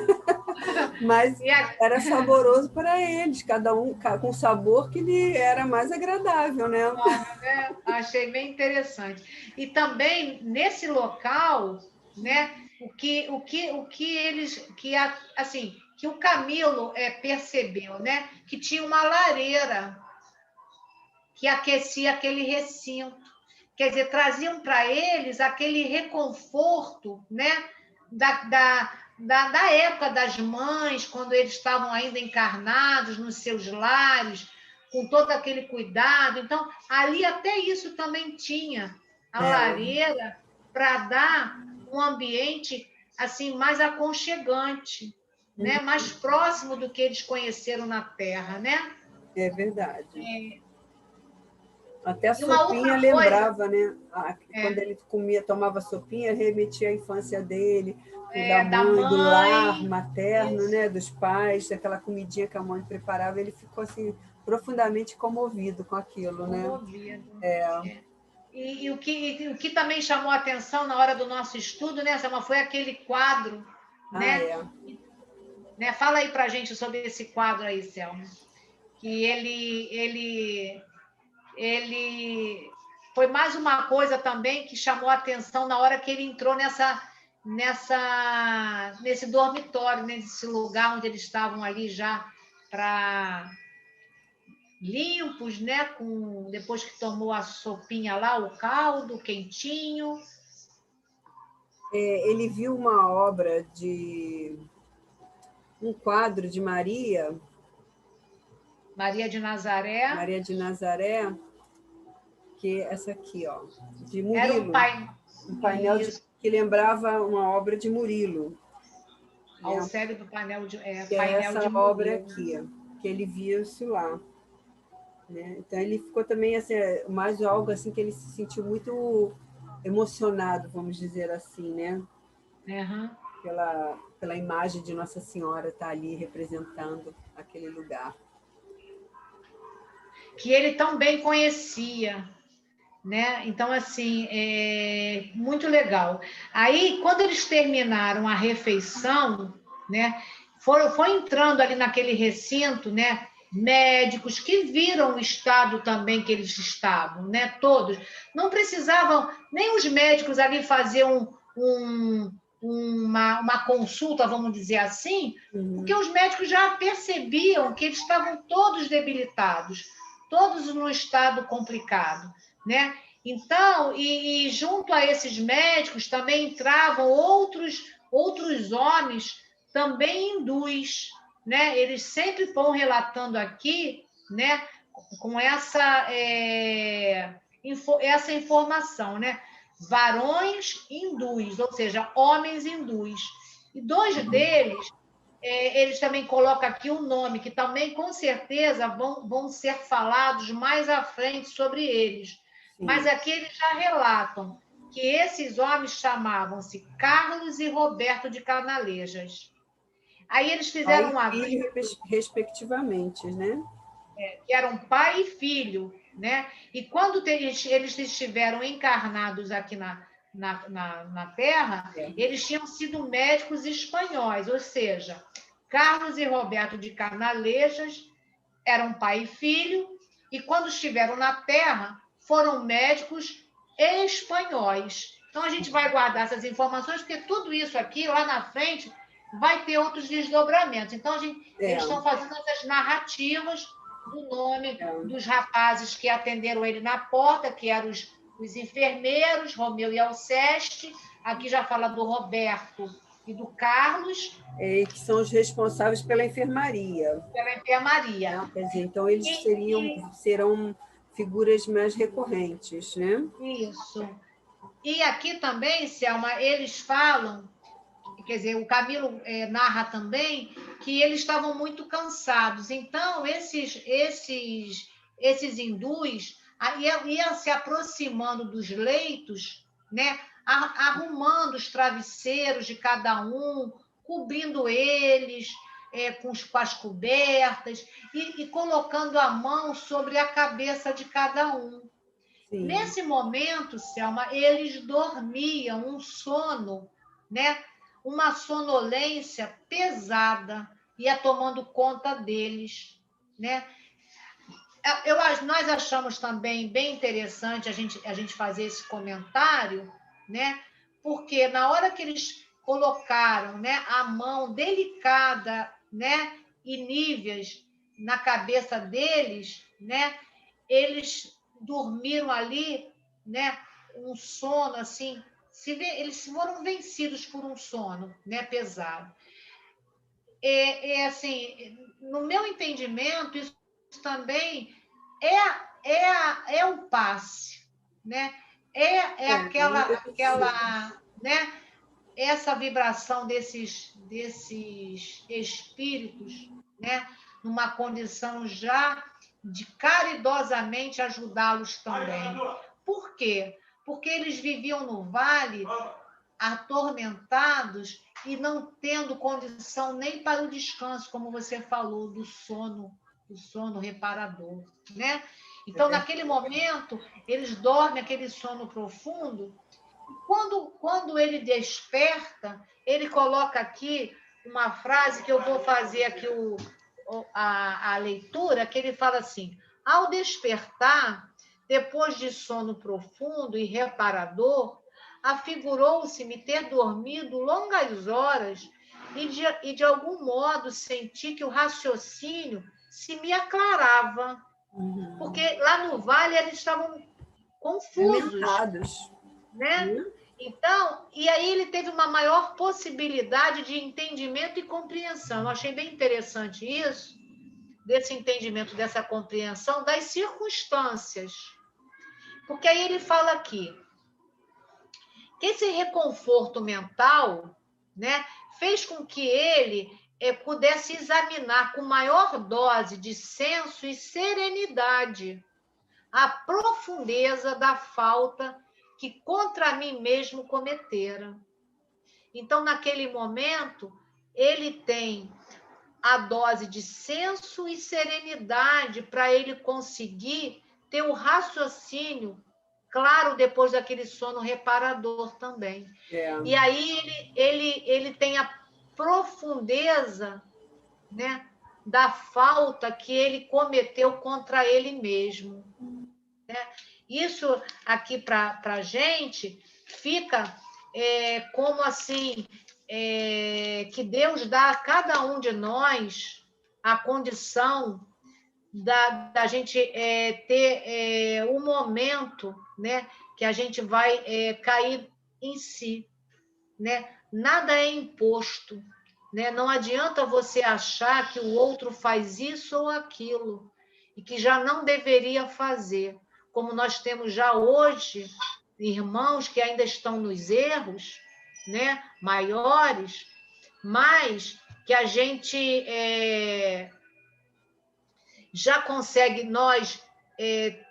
Mas era saboroso para eles, cada um com sabor que lhe era mais agradável, né? Achei bem interessante. E também nesse local, né? O que eles, assim, que o Camilo percebeu, né? Que tinha uma lareira que aquecia aquele recinto. Quer dizer, traziam para eles aquele reconforto, né? Da época das mães, quando eles estavam ainda encarnados nos seus lares, com todo aquele cuidado. Então, ali até isso também tinha, a lareira, para dar um ambiente assim mais aconchegante, né? Mais próximo do que eles conheceram na Terra, né? É verdade. Até a sopinha lembrava, né? Quando ele tomava sopinha, remetia à infância dele, da mãe, do lar materno, né? Dos pais, daquela comidinha que a mãe preparava. Ele ficou assim profundamente comovido com aquilo, né? E o que também chamou a atenção na hora do nosso estudo, né, Selma, foi aquele quadro, né? Né? Fala aí pra gente sobre esse quadro aí, Selma. Que ele foi mais uma coisa também que chamou a atenção na hora que ele entrou nesse dormitório, nesse lugar onde eles estavam ali já para limpos, né? Depois que tomou a sopinha lá, o caldo quentinho. Ele viu uma obra um quadro de Maria de Nazaré. Maria de Nazaré, que é essa aqui, ó, de Murilo. Era um painel que lembrava uma obra de Murilo. Ao cérebro do painel de essa de obra aqui, que ele viu isso lá. Né? Então ele ficou também assim, mais algo assim que ele se sentiu muito emocionado, vamos dizer assim, né? Pela imagem de Nossa Senhora estar ali representando aquele lugar. Que ele tão bem conhecia, né? Então, assim, muito legal. Aí, quando eles terminaram a refeição, né? Foi entrando ali naquele recinto, né? Médicos que viram o estado também que eles estavam, né? Todos. Não precisavam, nem os médicos ali fazer uma consulta, vamos dizer assim, porque os médicos já percebiam que eles estavam todos debilitados, todos num estado complicado, né? Então, e junto a esses médicos também entravam outros homens, também hindus, né? Eles sempre vão relatando aqui, né? Com essa informação, né? Varões hindus, ou seja, homens hindus. E dois deles, eles também colocam aqui um nome, que também, com certeza, vão ser falados mais à frente sobre eles. Sim. Mas aqui eles já relatam que esses homens chamavam-se Carlos e Roberto de Canalejas. Aí eles fizeram pai e filho, respectivamente, né? Que eram pai e filho, né? E quando eles estiveram encarnados aqui na Terra, eles tinham sido médicos espanhóis, ou seja, Carlos e Roberto de Canalejas eram pai e filho, e quando estiveram na Terra, foram médicos espanhóis. Então, a gente vai guardar essas informações, porque tudo isso aqui, lá na frente, vai ter outros desdobramentos. Então, eles É, estão fazendo essas narrativas do nome dos rapazes que atenderam ele na porta, que eram os enfermeiros, Romeu e Alceste. Aqui já fala do Roberto e do Carlos. que são os responsáveis pela enfermaria. Pela enfermaria. Né? Quer dizer, então eles serão figuras mais recorrentes, né? Isso. E aqui também, Selma, eles falam, quer dizer, o Camilo narra também que eles estavam muito cansados. Então, esses hindus iam se aproximando dos leitos, né? Arrumando os travesseiros de cada um, cobrindo eles com as cobertas e colocando a mão sobre a cabeça de cada um. Sim. Nesse momento, Selma, eles dormiam um sono, né? Uma sonolência pesada ia tomando conta deles, né? Nós achamos também bem interessante a gente fazer esse comentário, né? Porque na hora que eles colocaram, né, a mão delicada, né, e níveis na cabeça deles, né, eles dormiram ali, né, um sono assim, eles foram vencidos por um sono, né, pesado. Assim, no meu entendimento, isso também é o passe, né? Aquela, né? Essa vibração desses espíritos, né? Numa condição já de caridosamente ajudá-los também. Por quê? Porque eles viviam no vale atormentados e não tendo condição nem para o descanso, como você falou, do sono reparador, né? Então, naquele momento, eles dormem aquele sono profundo. E quando ele desperta, ele coloca aqui uma frase que eu vou fazer aqui a leitura, que ele fala assim: ao despertar, depois de sono profundo e reparador, afigurou-se-me ter dormido longas horas e de algum modo senti que o raciocínio se me aclarava. Porque lá no vale eles estavam confusos, né? Então, e aí ele teve uma maior possibilidade de entendimento e compreensão. Eu achei bem interessante isso, desse entendimento, dessa compreensão das circunstâncias. Porque aí ele fala aqui que esse reconforto mental, né, fez com que ele pudesse examinar com maior dose de senso e serenidade a profundeza da falta que contra mim mesmo cometera. Então, naquele momento, ele tem a dose de senso e serenidade para ele conseguir ter o raciocínio claro depois daquele sono reparador também. E aí ele tem a profundeza, né, da falta que ele cometeu contra ele mesmo. Né? Isso aqui para a gente fica como assim, que Deus dá a cada um de nós a condição da gente ter um momento, né, que a gente vai cair em si. Né? Nada é imposto. Né? Não adianta você achar que o outro faz isso ou aquilo e que já não deveria fazer. Como nós temos já hoje irmãos que ainda estão nos erros, né, maiores, mas que a gente já consegue nós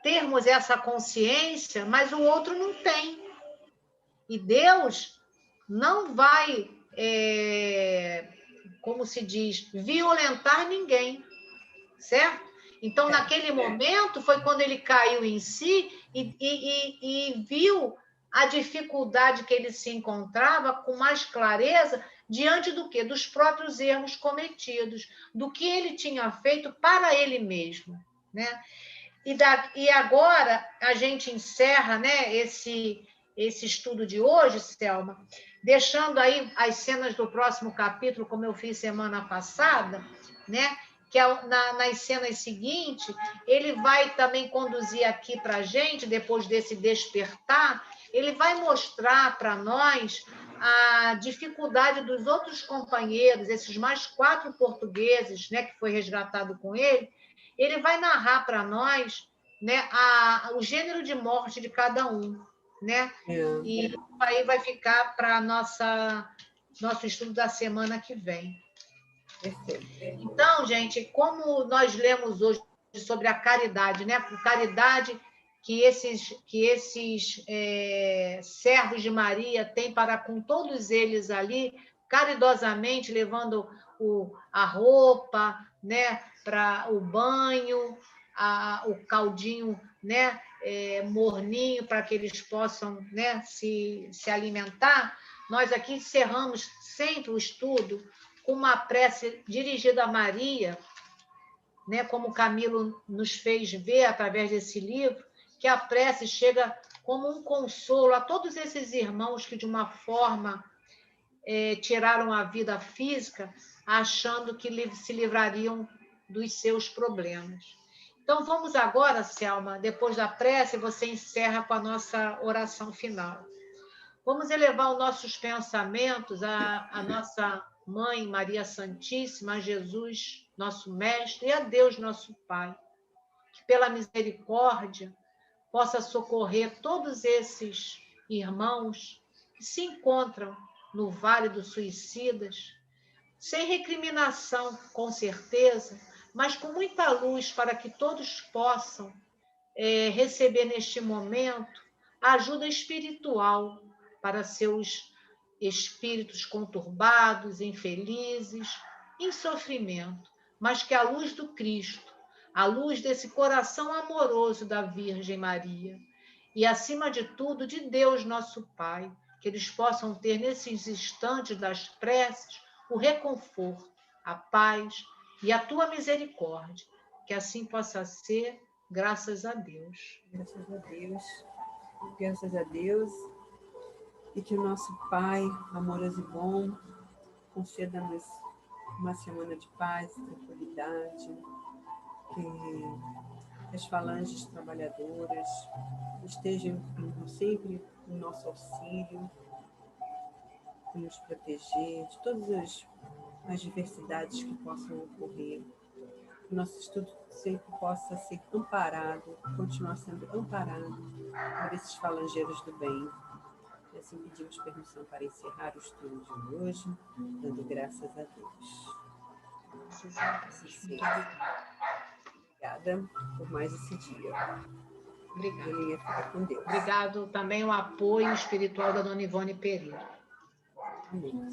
termos essa consciência, mas o outro não tem. E Deus não vai, como se diz, violentar ninguém, certo? Então, naquele momento, foi quando ele caiu em si e viu a dificuldade que ele se encontrava com mais clareza diante do quê? Dos próprios erros cometidos, do que ele tinha feito para ele mesmo, né? E agora a gente encerra, né, esse estudo de hoje, Selma, deixando aí as cenas do próximo capítulo, como eu fiz semana passada, né? Que é nas cenas seguintes, ele vai também conduzir aqui para a gente, depois desse despertar, ele vai mostrar para nós a dificuldade dos outros companheiros, esses mais 4 portugueses, né, que foi resgatado com ele vai narrar para nós, né, o gênero de morte de cada um, né? E aí vai ficar para nosso estudo da semana que vem. Perfeito. Então, gente, como nós lemos hoje sobre a caridade, né? Por caridade que esses servos de Maria têm para com todos eles ali, caridosamente levando a roupa, né? Para o banho, o caldinho, né? Morninho para que eles possam, né? se alimentar. Nós aqui encerramos sempre o estudo com uma prece dirigida a Maria, né, como o Camilo nos fez ver através desse livro, que a prece chega como um consolo a todos esses irmãos que, de uma forma, tiraram a vida física, achando que se livrariam dos seus problemas. Então, vamos agora, Selma, depois da prece, você encerra com a nossa oração final. Vamos elevar os nossos pensamentos à nossa Mãe Maria Santíssima, a Jesus, nosso Mestre, e a Deus, nosso Pai, que pela misericórdia possa socorrer todos esses irmãos que se encontram no Vale dos Suicidas, sem recriminação, com certeza, mas com muita luz para que todos possam receber neste momento a ajuda espiritual para seus espíritos conturbados, infelizes, em sofrimento, mas que a luz do Cristo, a luz desse coração amoroso da Virgem Maria e, acima de tudo, de Deus, nosso Pai, que eles possam ter nesses instantes das preces o reconforto, a paz e a tua misericórdia. Que assim possa ser, graças a Deus. Graças a Deus. Graças a Deus. E que o nosso Pai, amoroso e bom, conceda-nos uma semana de paz e tranquilidade, que as falanges trabalhadoras estejam sempre no nosso auxílio, nos proteger de todas as diversidades que possam ocorrer. Que o nosso estudo sempre possa ser amparado, continuar sendo amparado por esses falangeiros do bem. E assim pedimos permissão para encerrar o estudo de hoje, dando graças a Deus. Obrigada por mais esse dia. Obrigada. Fica com Deus. Obrigado também o apoio espiritual da Dona Ivone Pereira. Amém.